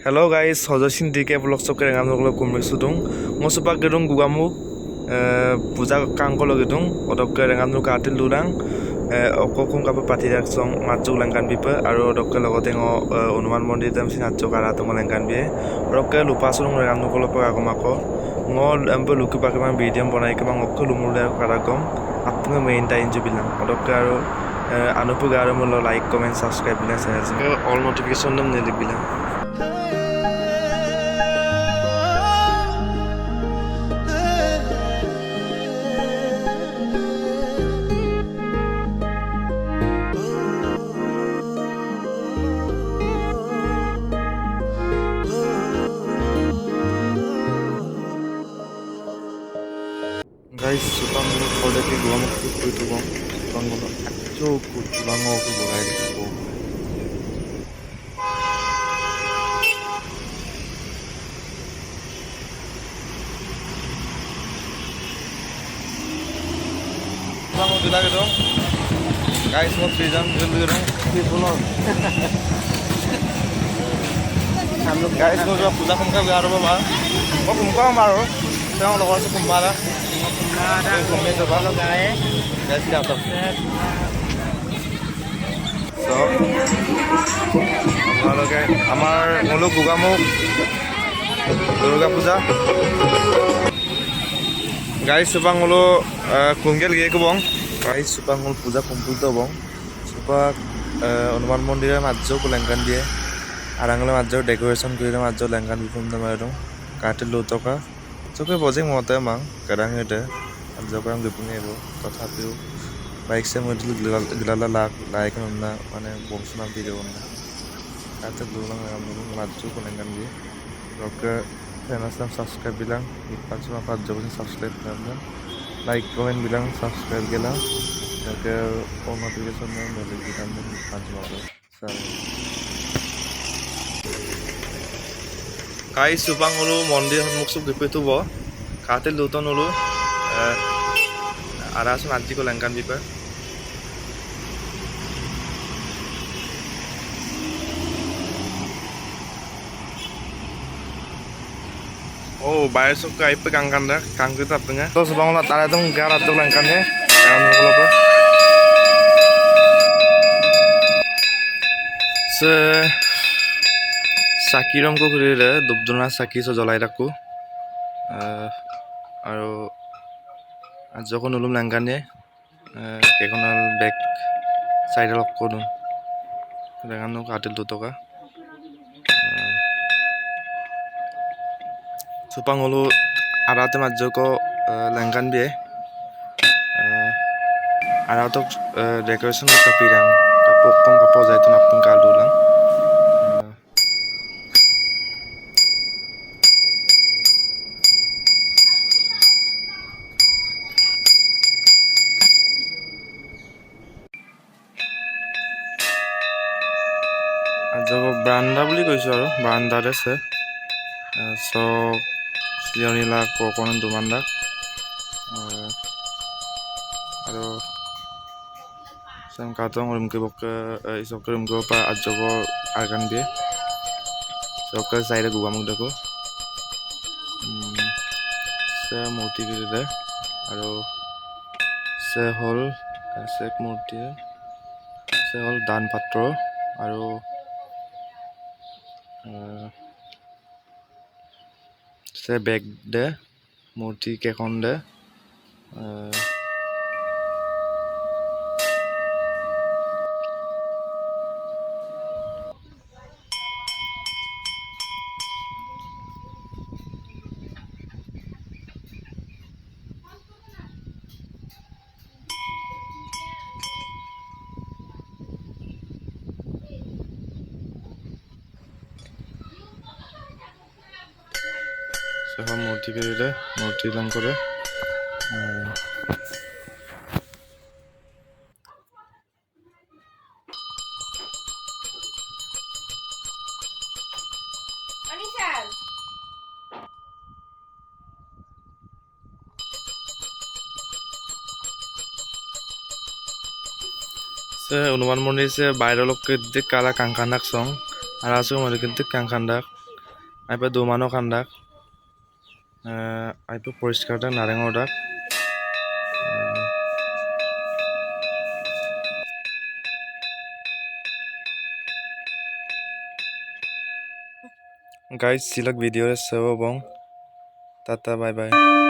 Hello guys, hojo sindike vlog sokke ngamlo kumrik sudung. Ngosupak gedung gugamu puja kangkolo gedung odokke ngamlo katil durang okokum kape patirak song majuk langkan bipe aro odokke logote ngo Hanuman mondir tamsi nacho kara to langkan bie odokke lupa surung ngamlo kolo pa agomako ngo ambe luki pakman video bonai kemang okko lumule karagom appunga main ta enjoy bilang odokke aro anupuga aro mulo like comment subscribe bilang channel all notification dum nelik bilang. Guys, supang kalau dari gua mau itu bang, supang gua cukup supang mau ke gua itu. Supang mau kita gitu, guys mau freezan dulu dong, people. Guys mau coba puja kumka biar apa bang? Oh kumka maru, sekarang lo harus kumka lah. Guys datang. So, halo guys, আমার মূল গুগামুখ দুর্গা পূজা guys সুপাং হলো কুঙ্গেল গিয়ে বং guys সুপাং হল পূজা complete বং সুপাক হনুমান মন্দিরের মাঝেও লেঙ্গান দিয়ে আরাঙ্গলে মাঝেও decoration করে মাঝেও লেঙ্গান বিপুন দাম কাঠের লৌটকা চোখে বজে মতে মাং কারাং এটা জগাম বিপুনে এব তথাপিও বাইক সে মধ্যে গিলালা লাইক না মানে বংশনা ভিডিও না কাতে দুলাং মাঝেও লেঙ্গান দিয়ে ওকে channel subscribe bilang ipat cuma 4 jam subscribe bilang like comment bilang subscribe bilang oke all notification dari kita ipat cuma kai supang ulu mondir muksuk gipe tu bo katil luton ulu ara sun anti ko langkan bipa Oh, bayar suka ipe kangkan dah, kangkut apa nya? Terus bang lah tara tu mungkin ada tu langkannya, jangan lupa apa. Sakiram ko kuri re, dubduna saki so jalai rakku. Aro, ajo ko nulum langkannya, kekonal back side lock ko dun. Dengan nu katil tu toka. Supang holo arate majjo ko langkan bie arato decoration ko kapirang kapok kong kapo zaitun apun kaldu lang ajo baranda buli koisu aro baranda ase so Leonila kokonan dumandak aro sam katong rum ke bok isok rum go pa ajogo argan be sokal side guga mugdako se murti gide aro se hol sek murti se hol dan patro aro se bag de murti kekhon de সব মূর্তি করে মূর্তি দান করে Hanuman mondir se bayro lok ke dik kala kangkandak song ara su mari ke dik kangkandak আইপা দোমানো কান্দাক আইপা পরিষ্কারটা নারেঙ্গর ডাক guys silak video re sewa bong tata bye bye